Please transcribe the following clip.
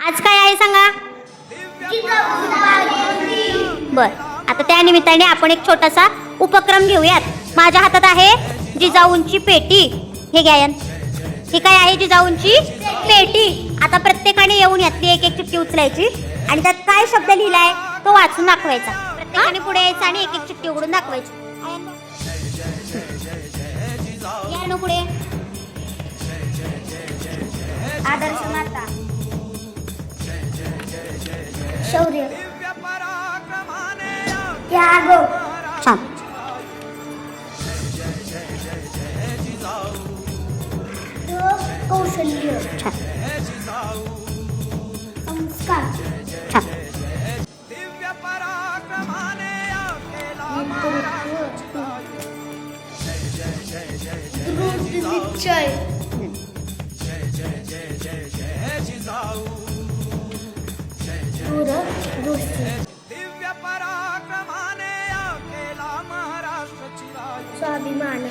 आज काय आहे सांगा. बर, आता त्या निमित्ताने आपण एक छोटासा उपक्रम घेऊयात. माझ्या हातात आहे जिजाऊंची पेटी. हे घ्या यान. ही काय आहे जिजाऊंची पेटी. आता प्रत्येकाने येऊन यातली एक एक चिठ्ठी उचलायची आणि त्यात काय शब्द लिहिलाय तो वाचून दाखवायचा. प्रत्येकाने पुढे यायचं आणि एक एक चिठ्ठी उघडून दाखवायची. या ना पुढे. आदर्श माता, शौर्य, त्याग, छान, कौशल्य, छान, संस्कार, छान, निश्चय, स्वाभिमान,